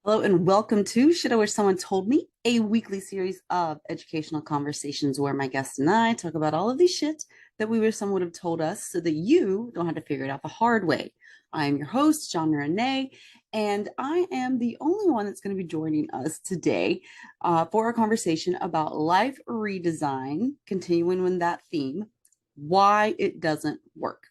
Hello and welcome to Should I Wish Someone Told Me, a weekly series of educational conversations where my guest and I talk about all of the shit that we wish someone would have told us so that you don't have to figure it out the hard way. I am your host, Johnna Renée, and I am the only one that's going to be joining us today for a conversation about life redesign, continuing with that theme, why it doesn't work.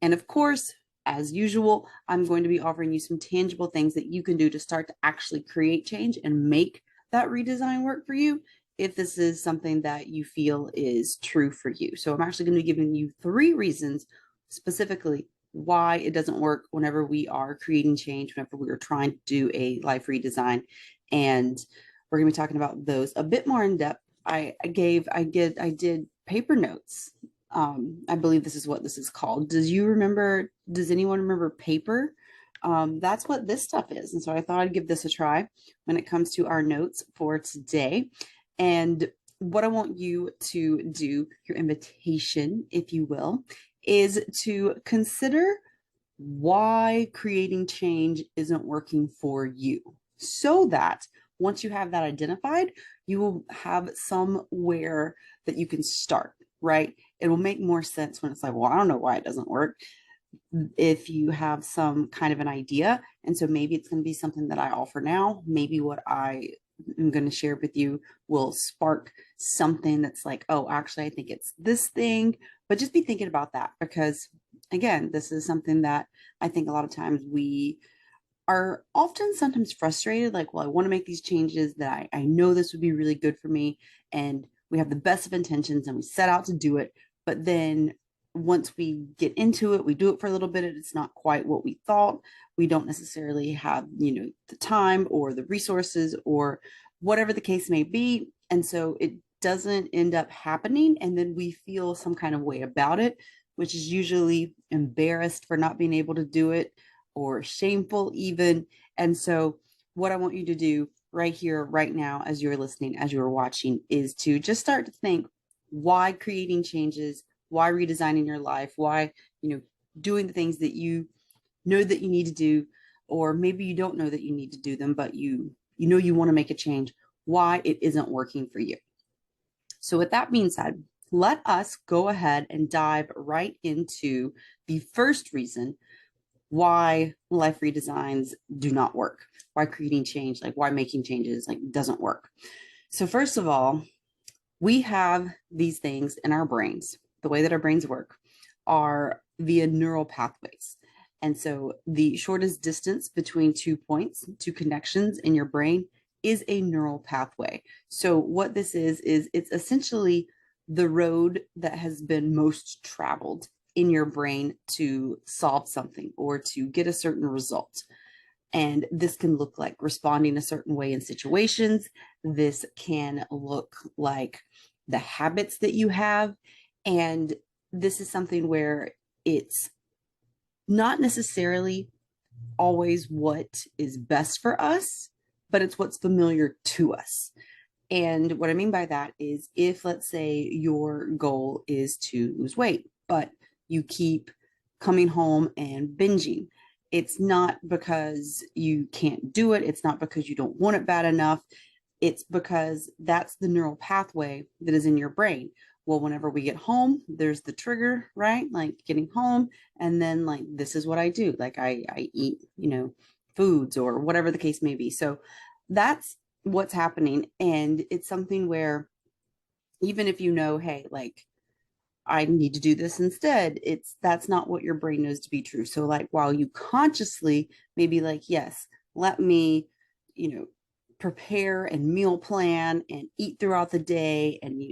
And of course, as usual, I'm going to be offering you some tangible things that you can do to start to actually create change and make that redesign work for you if this is something that you feel is true for you. So I'm actually going to be giving you 3 reasons specifically why it doesn't work whenever we are creating change, whenever we are trying to do a life redesign. And we're going to be talking about those a bit more in depth. I did paper notes. I believe this is what this is called. Does anyone remember paper? That's what this stuff is. And so I thought I'd give this a try when it comes to our notes for today. And what I want you to do, your invitation, if you will, is to consider why creating change isn't working for you so that once you have that identified, you will have somewhere that you can start, right? It will make more sense when it's like, well, I don't know why it doesn't work if you have some kind of an idea. And so maybe it's going to be something that I offer now. Maybe what I am going to share with you will spark something that's like, oh, actually, I think it's this thing. But just be thinking about that because, again, this is something that I think a lot of times we are often sometimes frustrated, like, well, I want to make these changes that I know this would be really good for me. And we have the best of intentions and we set out to do it. But then once we get into it, we do it for a little bit, and it's not quite what we thought. We don't necessarily have, the time or the resources or whatever the case may be. And so it doesn't end up happening. And then we feel some kind of way about it, which is usually embarrassed for not being able to do it or shameful even. And so what I want you to do right here, right now, as you're listening, as you're watching, is to just start to think why creating changes, why redesigning your life, why, doing the things that you know that you need to do, or maybe you don't know that you need to do them, but you know you want to make a change, why it isn't working for you. So with that being said, let us go ahead and dive right into the first reason why life redesigns do not work, why creating change, like why making changes like doesn't work. So first of all, we have these things in our brains. The way that our brains work are via neural pathways. And so the shortest distance between 2 points, 2 connections in your brain is a neural pathway. So what this is it's essentially the road that has been most traveled in your brain to solve something or to get a certain result. And this can look like responding a certain way in situations. This can look like the habits that you have. And this is something where it's not necessarily always what is best for us, but it's what's familiar to us. And what I mean by that is if, let's say, your goal is to lose weight, but you keep coming home and binging, it's not because you can't do it. It's not because you don't want it bad enough. It's because that's the neural pathway that is in your brain. Well, whenever we get home, there's the trigger, right? Like getting home. And then, like, this is what I do. Like, I eat, foods or whatever the case may be. So that's what's happening. And it's something where even if you know, hey, like, I need to do this instead, that's not what your brain knows to be true. So, like, while you consciously maybe like, yes, let me, you know, prepare and meal plan and eat throughout the day and,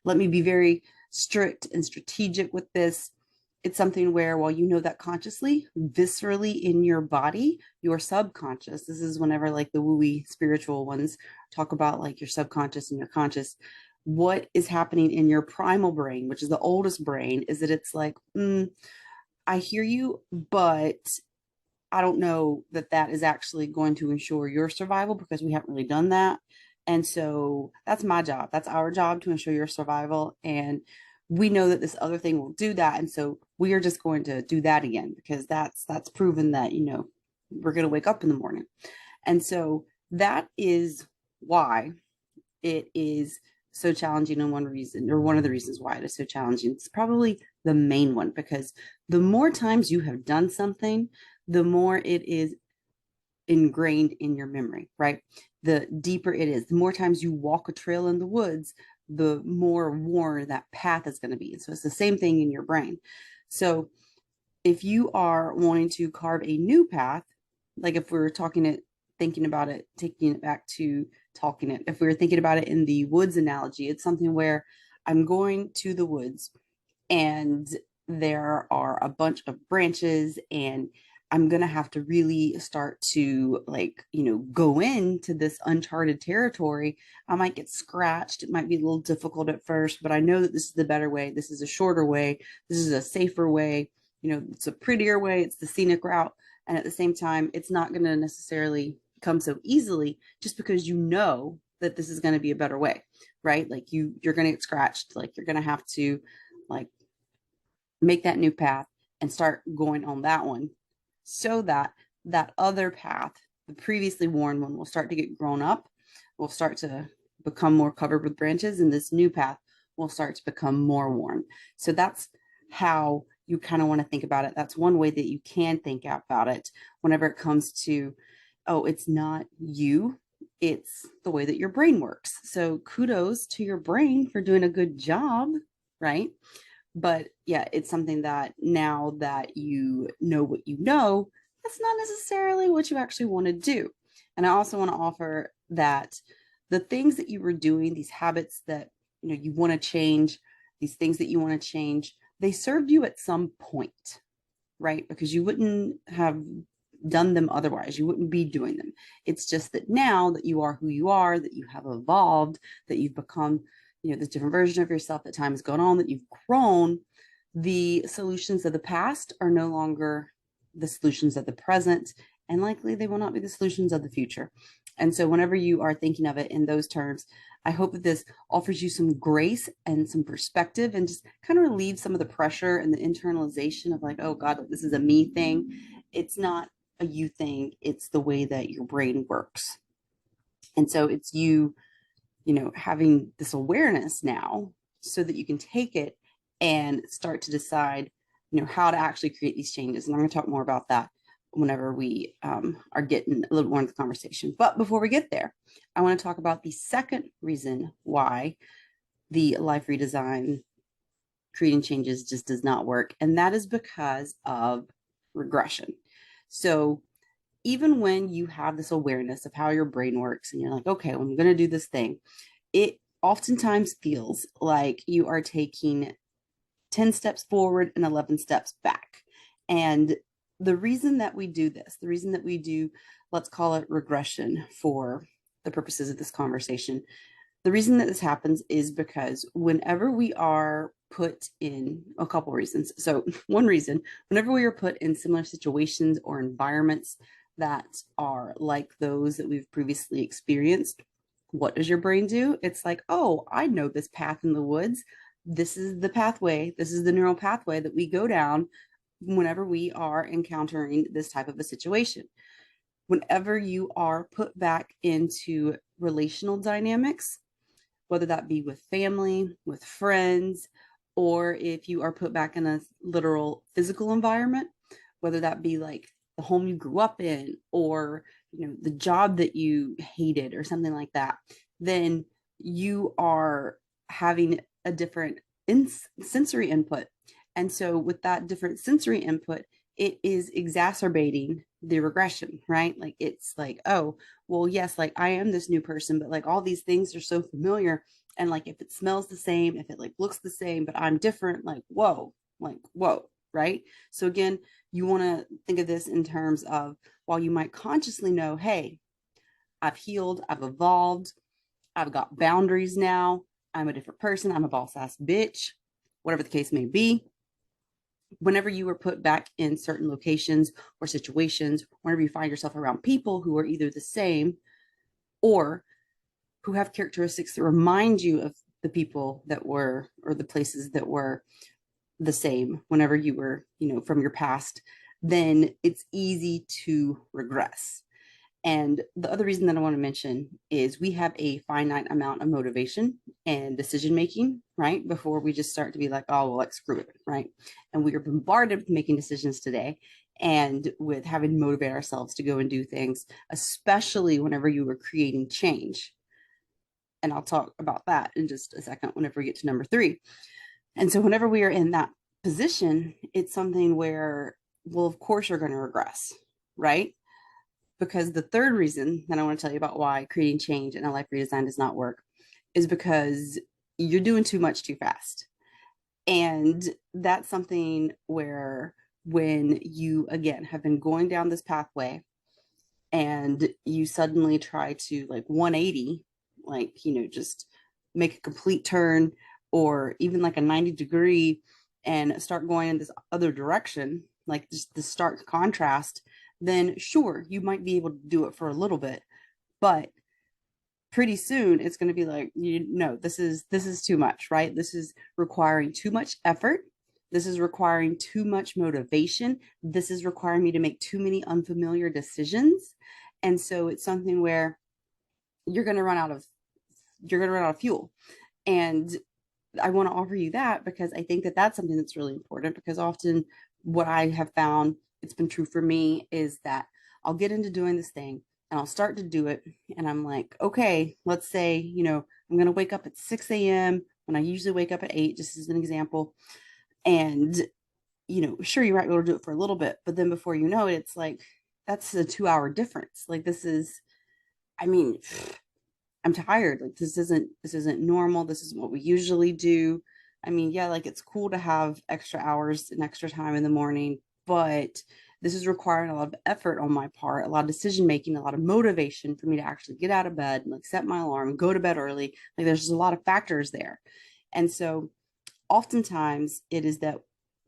let me be very strict and strategic with this. It's something where, while you know that consciously, viscerally in your body, your subconscious, this is whenever like the woo-wee spiritual ones talk about like your subconscious and your conscious, what is happening in your primal brain, which is the oldest brain, is that it's like, I hear you, but I don't know that that is actually going to ensure your survival because we haven't really done that. And so that's my job. That's our job to ensure your survival. And we know that this other thing will do that. And so we are just going to do that again because that's proven that, we're going to wake up in the morning. And so that is why it is so challenging. And one reason, or one of the reasons why it is so challenging, it's probably the main one, because the more times you have done something, the more it is ingrained in your memory, right? The deeper it is, the more times you walk a trail in the woods, the more worn that path is going to be. And so it's the same thing in your brain. So if you are wanting to carve a new path, like if we were thinking about it, taking it back to talking it, if we were thinking about it in the woods analogy, it's something where I'm going to the woods and there are a bunch of branches, and I'm going to have to really start to, like, go into this uncharted territory. I might get scratched. It might be a little difficult at first, but I know that this is the better way. This is a shorter way. This is a safer way. It's a prettier way. It's the scenic route. And at the same time, it's not going to necessarily come so easily just because that this is going to be a better way, right? Like you're going to get scratched. Like you're going to have to, like, make that new path and start going on that one, so that that other path, the previously worn one, will start to get grown up, will start to become more covered with branches, and this new path will start to become more worn. So that's how you kind of want to think about it. That's one way that you can think about it whenever it comes to, oh, it's not you, it's the way that your brain works. So kudos to your brain for doing a good job, right? But yeah, it's something that now that you know what you know, that's not necessarily what you actually want to do. And I also want to offer that the things that you were doing, these habits that you want to change, these things that you want to change, they served you at some point, right? Because you wouldn't have done them otherwise. You wouldn't be doing them. It's just that now that you are who you are, that you have evolved, that you've become this different version of yourself, that time has gone on, that you've grown, the solutions of the past are no longer the solutions of the present, and likely they will not be the solutions of the future. And so whenever you are thinking of it in those terms, I hope that this offers you some grace and some perspective, and just kind of relieves some of the pressure and the internalization of, like, oh God, this is a me thing. It's not a you thing. It's the way that your brain works. And so it's you having this awareness now, so that you can take it and start to decide, how to actually create these changes. And I'm going to talk more about that whenever we are getting a little more into the conversation. But before we get there, I want to talk about the second reason why the life redesign, creating changes, just does not work. And that is because of regression. So even when you have this awareness of how your brain works and you're like, okay, well, I'm going to do this thing, it oftentimes feels like you are taking 10 steps forward and 11 steps back. And the reason that we do this, the reason that we do, let's call it regression for the purposes of this conversation, the reason that this happens is because whenever we are put in, a couple reasons. So one reason, whenever we are put in similar situations or environments that are like those that we've previously experienced, what does your brain do? It's like, oh, I know this path in the woods. This is the pathway. This is the neural pathway that we go down whenever we are encountering this type of a situation. Whenever you are put back into relational dynamics, whether that be with family, with friends, or if you are put back in a literal physical environment, whether that be like the home you grew up in, or the job that you hated or something like that, then you are having a different sensory input. And so with that different sensory input, it is exacerbating the regression, right? Like it's like, oh, well, yes, like I am this new person, but like all these things are so familiar. And like if it smells the same, if it like looks the same, but I'm different, like whoa, right? So again, you want to think of this in terms of, while you might consciously know, hey, I've healed, I've evolved, I've got boundaries now, I'm a different person, I'm a boss ass bitch, whatever the case may be. Whenever you are put back in certain locations or situations, whenever you find yourself around people who are either the same or who have characteristics that remind you of the people that were, or the places that were the same whenever you were, from your past, then it's easy to regress. And the other reason that I want to mention is we have a finite amount of motivation and decision making, right? Before we just start to be like, oh, well, like, screw it, right? And we are bombarded with making decisions today and with having to motivate ourselves to go and do things, especially whenever you are creating change. And I'll talk about that in just a second whenever we get to number 3. And so whenever we are in that position, it's something where, well, of course you're going to regress, right? Because the third reason that I want to tell you about why creating change in a life redesign does not work is because you're doing too much too fast. And that's something where when you, again, have been going down this pathway and you suddenly try to like 180, like, just make a complete turn or even like a 90-degree and start going in this other direction, like just the stark contrast, then sure, you might be able to do it for a little bit, but pretty soon it's going to be like, this is too much, right? This is requiring too much effort. This is requiring too much motivation. This is requiring me to make too many unfamiliar decisions. And so it's something where you're going to run out of fuel. And I want to offer you that because I think that that's something that's really important, because often what I have found, it's been true for me, is that I'll get into doing this thing and I'll start to do it. And I'm like, okay, let's say, I'm going to wake up at 6 a.m. when I usually wake up at 8, just as an example. And, sure, you might be able to do it for a little bit, but then before you know it, it's like, that's a 2-hour difference. Like, I mean, I'm tired. Like, this isn't normal. This isn't what we usually do. I mean, yeah, like, it's cool to have extra hours and extra time in the morning, but this is requiring a lot of effort on my part, a lot of decision making, a lot of motivation for me to actually get out of bed and like set my alarm and go to bed early. Like, there's just a lot of factors there. And so oftentimes it is that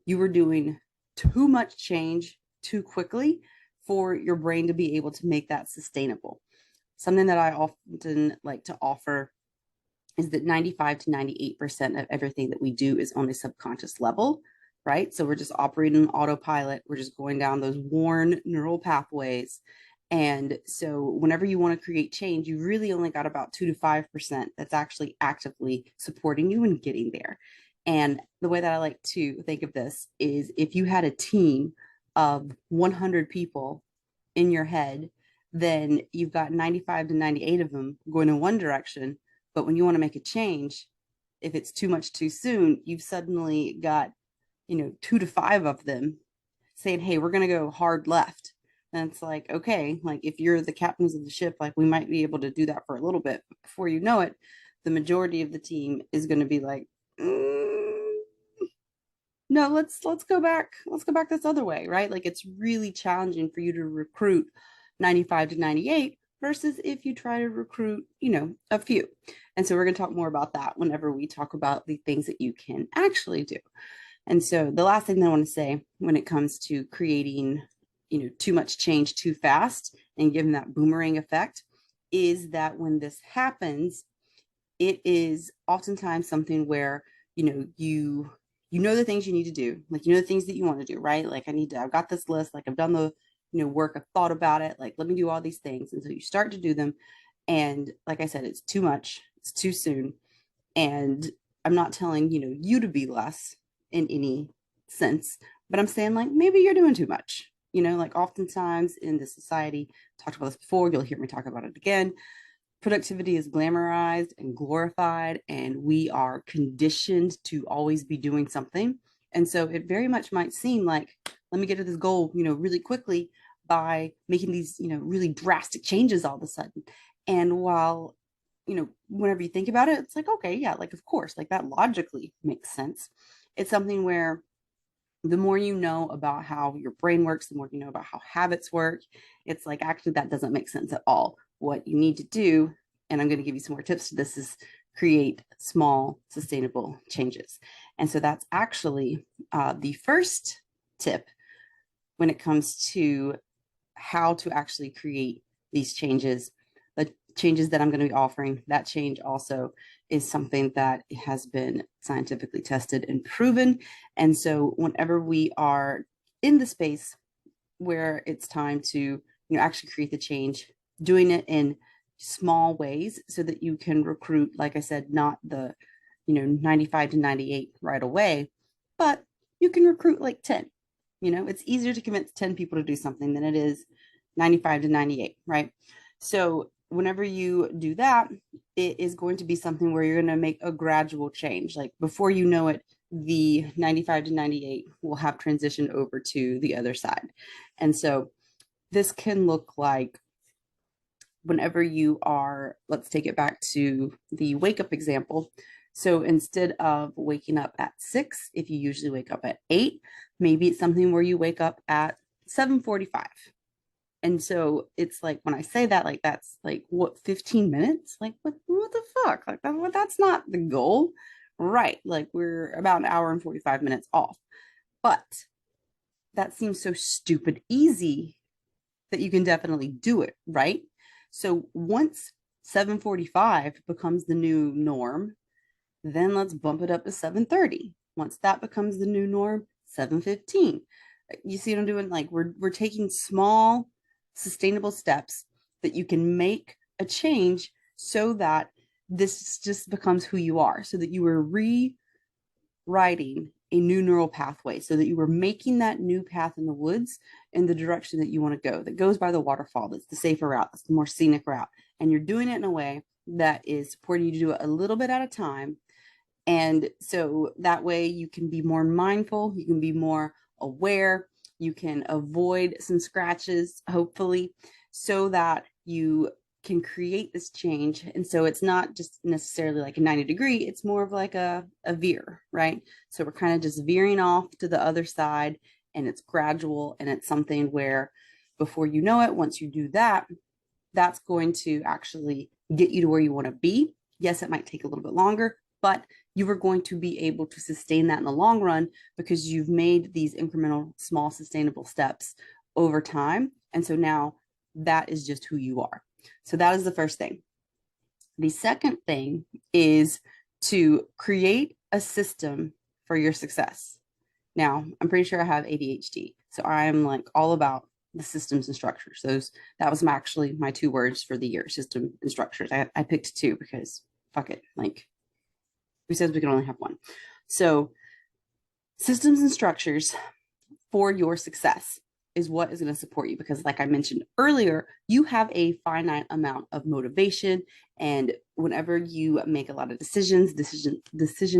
you were doing too much change too quickly for your brain to be able to make that sustainable. Something that I often like to offer is that 95 to 98% of everything that we do is on a subconscious level, right? So we're just operating on autopilot. We're just going down those worn neural pathways. And so whenever you want to create change, you really only got about 2 to 5% that's actually actively supporting you and getting there. And the way that I like to think of this is, if you had a team of 100 people in your head, then you've got 95 to 98 of them going in one direction. But when you want to make a change, if it's too much too soon, you've suddenly got, 2 to 5 of them saying, hey, we're going to go hard left. And it's like, okay, like, if you're the captains of the ship, like, we might be able to do that for a little bit. But before you know it, the majority of the team is going to be like, no, let's go back. Let's go back this other way, right? Like, it's really challenging for you to recruit 95 to 98 versus if you try to recruit, a few. And so we're going to talk more about that whenever we talk about the things that you can actually do. And so the last thing that I want to say when it comes to creating, too much change too fast and giving that boomerang effect is that when this happens, it is oftentimes something where, you know the things you need to do, like, the things that you want to do, right? Like, I've got this list, like, I've done the, work, I've thought about it, like, let me do all these things. And so you start to do them. And like I said, it's too much, it's too soon. And I'm not telling, you to be less in any sense, but I'm saying, like, maybe you're doing too much, like, oftentimes in this society, talked about this before, you'll hear me talk about it again. Productivity is glamorized and glorified, and we are conditioned to always be doing something. And so it very much might seem like, let me get to this goal, really quickly by making these, really drastic changes all of a sudden. And while, whenever you think about it, it's like, okay, yeah, like, of course, like, that logically makes sense. It's something where the more you know about how your brain works, the more you know about how habits work, it's like, actually, that doesn't make sense at all. What you need to do, and I'm going to give you some more tips to this, is create small, sustainable changes. And so that's actually the first tip when it comes to how to actually create these changes. The changes that I'm going to be offering, that change also is something that has been scientifically tested and proven. And so whenever we are in the space where it's time to, actually create the change, doing it in small ways so that you can recruit, like I said, not the, 95 to 98 right away, but you can recruit like 10. It's easier to convince 10 people to do something than it is 95 to 98, right? So whenever you do that, it is going to be something where you're going to make a gradual change. Like before you know it, the 95 to 98 will have transitioned over to the other side. And so this can look like whenever you are, let's take it back to the wake up example. So instead of waking up at 6, if you usually wake up at 8, maybe it's something where you wake up at 7:45. And so it's like when I say that, like that's like what, 15 minutes? Like what the fuck? Like that's not the goal. Right. Like we're about an hour and 45 minutes off. But that seems so stupid easy that you can definitely do it, right? So once 7:45 becomes the new norm, then let's bump it up to 7:30. Once that becomes the new norm, 7:15. You see what I'm doing? Like we're taking small, sustainable steps that you can make a change so that this just becomes who you are, so that you are rewriting a new neural pathway, so that you were making that new path in the woods in the direction that you want to go, that goes by the waterfall, that's the safer route, that's the more scenic route. And you're doing it in a way that is supporting you to do it a little bit at a time. And so that way you can be more mindful, you can be more aware, you can avoid some scratches, hopefully, so that you can create this change. And so it's not just necessarily like a 90-degree, it's more of like a veer, right? So we're kind of just veering off to the other side, and it's gradual, and it's something where before you know it, once you do that, that's going to actually get you to where you want to be. Yes, it might take a little bit longer, but you are going to be able to sustain that in the long run because you've made these incremental, small, sustainable steps over time. And so now that is just who you are. So that is the first thing. The second thing is to create a system for your success. Now, I'm pretty sure I have ADHD, so I'm like all about the systems and structures. That was actually my 2 words for the year: system and structures. I picked 2 because fuck it, like who says we can only have one? So systems and structures for your success is what is going to support you, because like I mentioned earlier, you have a finite amount of motivation, and whenever you make a lot of decision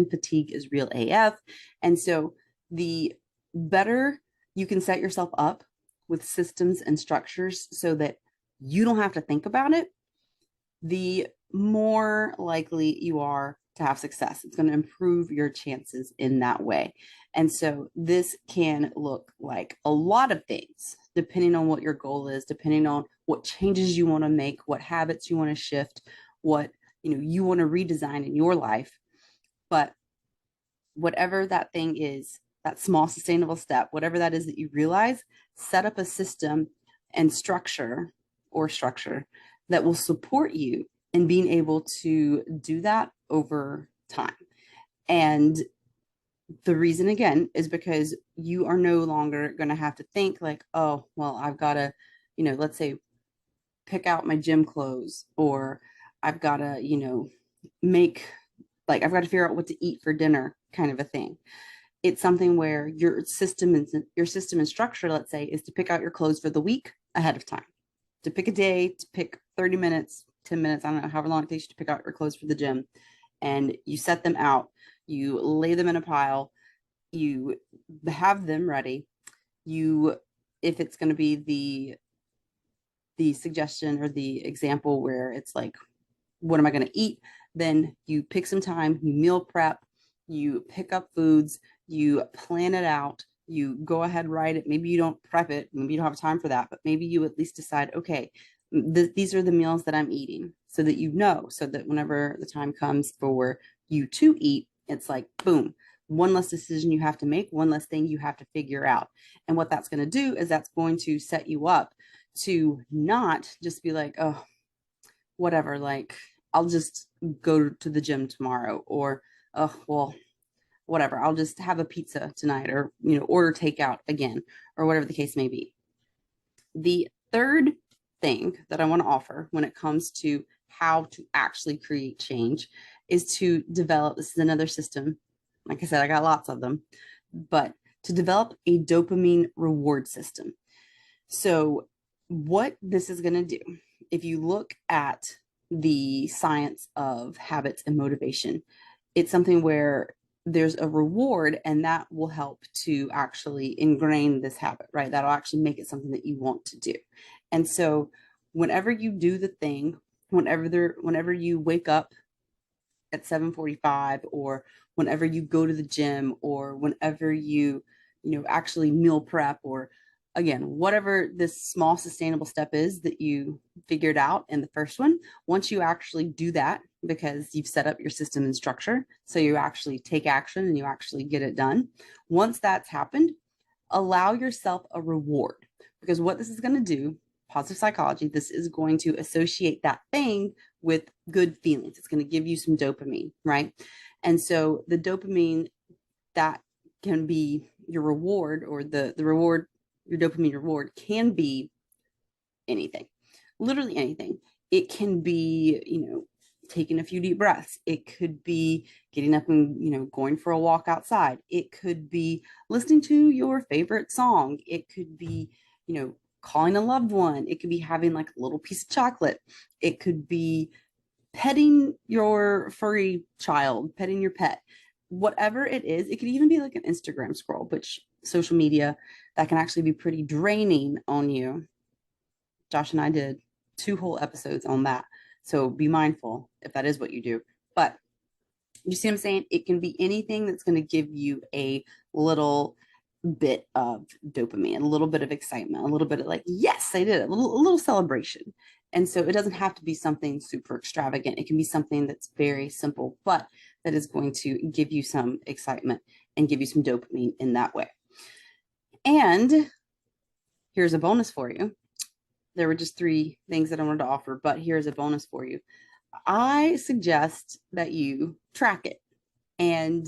fatigue is real AF. And so the better you can set yourself up with systems and structures so that you don't have to think about it, the more likely you are to have success. It's going to improve your chances in that way. And so this can look like a lot of things, depending on what your goal is, depending on what changes you want to make, what habits you want to shift, what you want to redesign in your life. But whatever that thing is, that small sustainable step, whatever that is that you realize, set up a system and structure that will support you in being able to do that over time. And the reason, again, is because you are no longer going to have to think like, oh, well, I've got to, let's say, pick out my gym clothes, or I've got to, I've got to figure out what to eat for dinner, kind of a thing. It's something where your system and structure, let's say, is to pick out your clothes for the week ahead of time, to pick a day, to pick 30 minutes, 10 minutes, I don't know, however long it takes you to pick out your clothes for the gym. And you set them out, you lay them in a pile, you have them ready. If it's going to be the suggestion or the example where it's like, what am I going to eat? Then you pick some time, you meal prep, you pick up foods, you plan it out, you go ahead, write it. Maybe you don't prep it, maybe you don't have time for that, but maybe you at least decide, okay, these are the meals that I'm eating, so that so that whenever the time comes for you to eat, it's like, boom, one less decision you have to make, one less thing you have to figure out. And what that's going to do is that's going to set you up to not just be like, oh, whatever, like I'll just go to the gym tomorrow, or oh, well, whatever, I'll just have a pizza tonight, or order takeout again, or whatever the case may be. The third thing that I want to offer when it comes to how to actually create change is to develop, this is another system. Like I said, I got lots of them, but to develop a dopamine reward system. So what this is going to do, if you look at the science of habits and motivation, it's something where there's a reward and that will help to actually ingrain this habit, right? That'll actually make it something that you want to do. And so whenever you do the thing, whenever you wake up at 7:45, or whenever you go to the gym, or whenever you actually meal prep, or again, whatever this small sustainable step is that you figured out in the first one, once you actually do that, because you've set up your system and structure, so you actually take action and you actually get it done. Once that's happened, allow yourself a reward, because what this is going to do, positive psychology, this is going to associate that thing with good feelings. It's going to give you some dopamine, right? And so the dopamine that can be your reward, or the reward, your dopamine reward can be anything, literally anything. It can be, taking a few deep breaths. It could be getting up and, going for a walk outside. It could be listening to your favorite song. It could be, calling a loved one. It could be having like a little piece of chocolate. It could be petting your furry child, petting your pet. Whatever it is, it could even be like an Instagram scroll, which social media, that can actually be pretty draining on you. Josh and I did 2 whole episodes on that. So be mindful if that is what you do. But you see what I'm saying? It can be anything that's going to give you a little bit of dopamine, a little bit of excitement, a little bit of like, yes, I did it, a little celebration. And so it doesn't have to be something super extravagant. It can be something that's very simple, but that is going to give you some excitement and give you some dopamine in that way. And here's a bonus for you. There were just 3 things that I wanted to offer, but here's a bonus for you. I suggest that you track it. And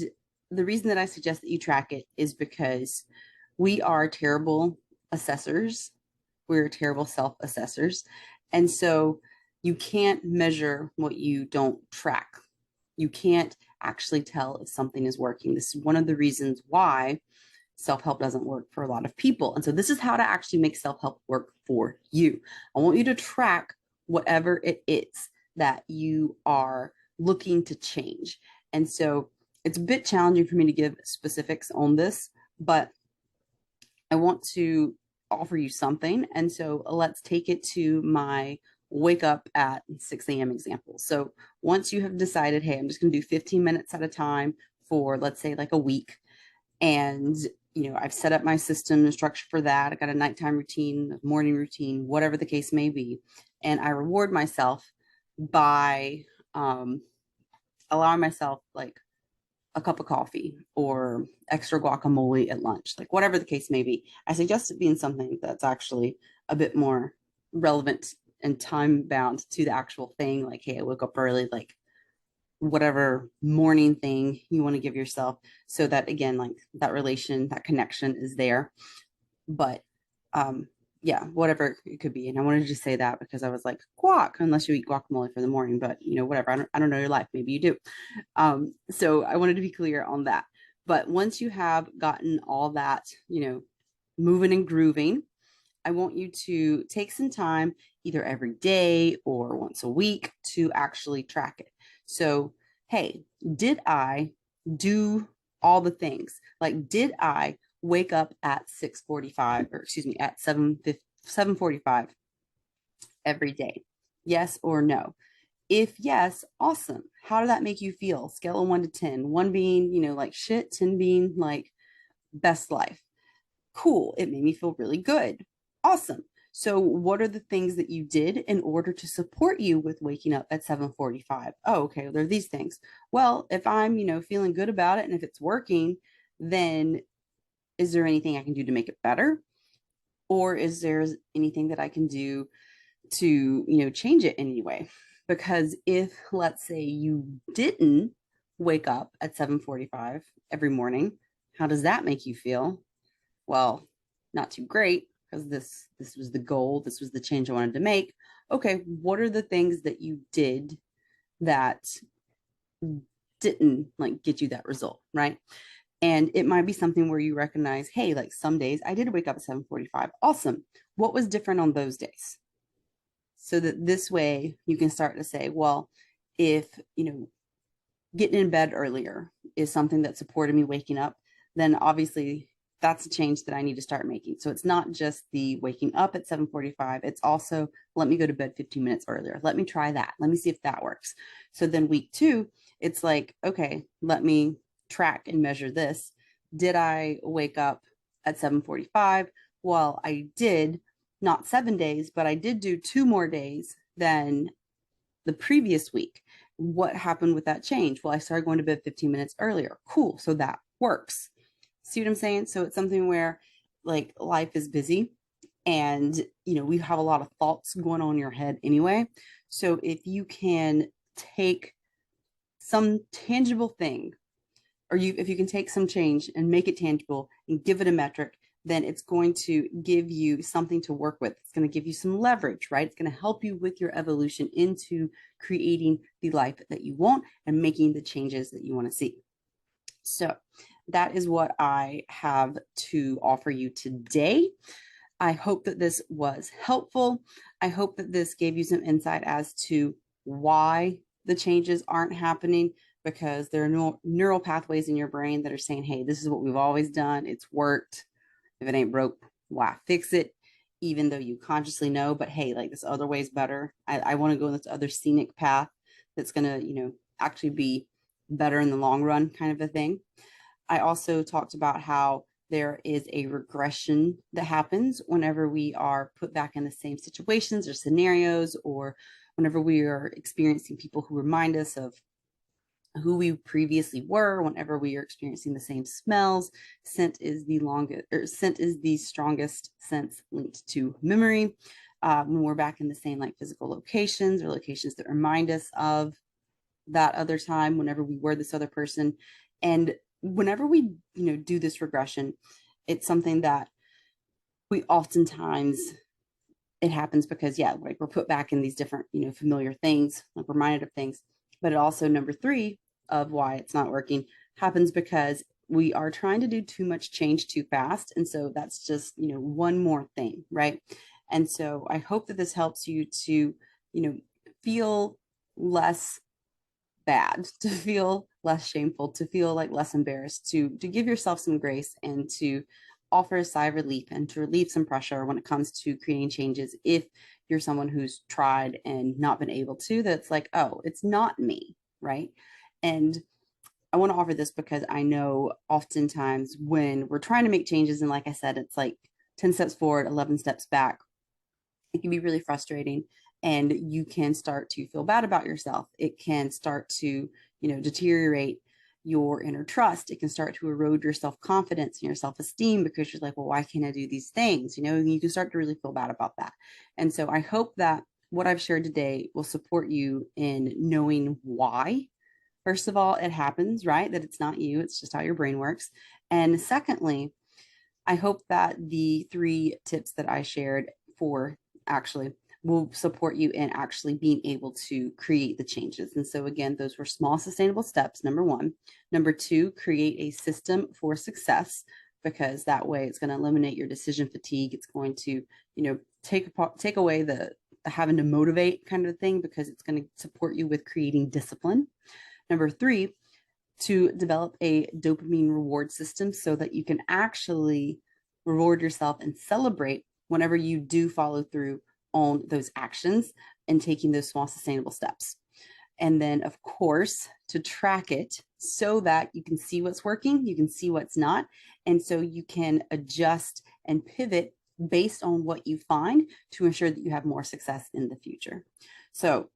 the reason that I suggest that you track it is because we are terrible assessors. We're terrible self-assessors. And so you can't measure what you don't track. You can't actually tell if something is working. This is one of the reasons why self-help doesn't work for a lot of people. And so this is how to actually make self-help work for you. I want you to track whatever it is that you are looking to change. And so it's a bit challenging for me to give specifics on this, but I want to offer you something. And so let's take it to my wake up at 6 a.m. example. So once you have decided, hey, I'm just going to do 15 minutes at a time for, let's say, like a week, and I've set up my system and structure for that. I got a nighttime routine, a morning routine, whatever the case may be. And I reward myself by allowing myself like a cup of coffee or extra guacamole at lunch, like whatever the case may be. I suggest it being something that's actually a bit more relevant and time bound to the actual thing. Like, hey, I woke up early, like whatever morning thing you want to give yourself, so that again, like that relation, that connection is there. But yeah, whatever it could be. And I wanted to just say that because I was like, guac, unless you eat guacamole for the morning, but whatever. I don't know your life. Maybe you do. So I wanted to be clear on that. But once you have gotten all that, moving and grooving, I want you to take some time, either every day or once a week, to actually track it. So, hey, did I do all the things? Like, did I wake up at 6:45, or excuse me, at 7:45 every day? Yes or no? If yes, awesome. How did that make you feel? Scale of 1 to 10. 1 being, like shit, 10 being like best life. Cool. It made me feel really good. Awesome. So what are the things that you did in order to support you with waking up at 7:45? Oh, okay. There are these things. Well, if I'm, feeling good about it and if it's working, then is there anything I can do to make it better? Or is there anything that I can do to, change it in any way? Because if, let's say, you didn't wake up at 7:45 every morning, how does that make you feel? Well, not too great, because this was the goal, this was the change I wanted to make. Okay, what are the things that you did that didn't like get you that result, right? And it might be something where you recognize, hey, like some days I did wake up at 7:45. Awesome. What was different on those days? So that this way you can start to say, well, if, getting in bed earlier is something that supported me waking up, then obviously that's a change that I need to start making. So it's not just the waking up at 7:45. It's also, let me go to bed 15 minutes earlier. Let me try that. Let me see if that works. So then week 2, it's like, okay, let me track and measure this. Did I wake up at 7:45? Well, I did, not 7 days, but I did do 2 more days than the previous week. What happened with that change? Well, I started going to bed 15 minutes earlier. Cool. So that works. See what I'm saying? So it's something where like life is busy and, we have a lot of thoughts going on in your head anyway. So if you can take some tangible thing, or if you can take some change and make it tangible and give it a metric, then it's going to give you something to work with. It's going to give you some leverage, right? It's going to help you with your evolution into creating the life that you want and making the changes that you want to see. So that is what I have to offer you today. I hope that this was helpful. I hope that this gave you some insight as to why the changes aren't happening, because there are neural pathways in your brain that are saying, hey, this is what we've always done. It's worked. If it ain't broke, why fix it? Even though you consciously know, but hey, like this other way is better. I want to go in this other scenic path that's going to, actually be better in the long run, kind of a thing. I also talked about how there is a regression that happens whenever we are put back in the same situations or scenarios, or whenever we are experiencing people who remind us of who we previously were. Whenever we are experiencing the same smells, scent is the strongest sense linked to memory. When we're back in the same like physical locations or locations that remind us of that other time, whenever we were this other person. And whenever we, do this regression, it's something that we oftentimes, it happens because, like we're put back in these different, familiar things, like reminded of things. But it also, number 3 of why it's not working, happens because we are trying to do too much change too fast. And so that's just, one more thing, right? And so I hope that this helps you to, feel less bad, to feel less shameful, to feel like less embarrassed, to give yourself some grace, and to offer a sigh of relief and to relieve some pressure when it comes to creating changes. If you're someone who's tried and not been able to, that's like, oh, it's not me, right? And I want to offer this because I know oftentimes when we're trying to make changes, and like I said, it's like 10 steps forward, 11 steps back, it can be really frustrating, and you can start to feel bad about yourself. It can start to, deteriorate your inner trust. It can start to erode your self-confidence and your self-esteem, because you're like, well, why can't I do these things? You can start to really feel bad about that. And so I hope that what I've shared today will support you in knowing why. First of all, it happens, right? That it's not you, it's just how your brain works. And secondly, I hope that the 3 tips that I shared actually will support you in actually being able to create the changes. And so again, those were small sustainable steps, number 1. Number 2, create a system for success, because that way it's going to eliminate your decision fatigue. It's going to, take away the having to motivate kind of thing, because it's going to support you with creating discipline. Number 3, to develop a dopamine reward system so that you can actually reward yourself and celebrate whenever you do follow through on those actions and taking those small sustainable steps. And then, of course, to track it so that you can see what's working, you can see what's not, and so you can adjust and pivot based on what you find to ensure that you have more success in the future. So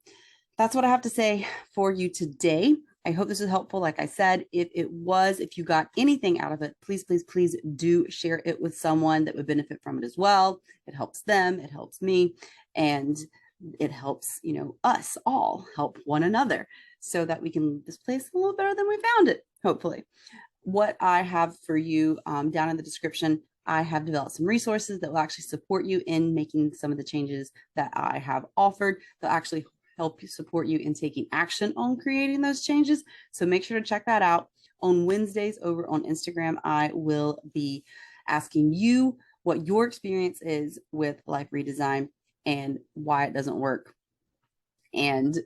that's what I have to say for you today. I hope this is helpful. Like I said, if it was, if you got anything out of it, please, please, please do share it with someone that would benefit from it as well. It helps them, it helps me, and it helps, us all help one another so that we can leave this place a little better than we found it, hopefully. What I have for you down in the description, I have developed some resources that will actually support you in making some of the changes that I have offered. They'll actually help you support you in taking action on creating those changes. So make sure to check that out. On Wednesdays over on Instagram, I will be asking you what your experience is with life redesign and why it doesn't work, and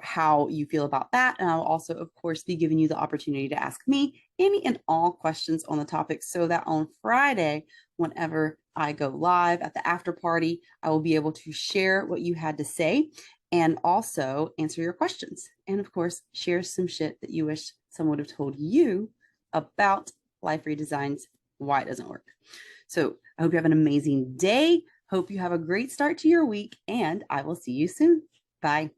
how you feel about that. And I'll also, of course, be giving you the opportunity to ask me any and all questions on the topic, so that on Friday, whenever I go live at the after party, I will be able to share what you had to say and also answer your questions. And of course, share some shit that you wish someone would have told you about life redesigns, why it doesn't work. So I hope you have an amazing day. Hope you have a great start to your week, and I will see you soon. Bye.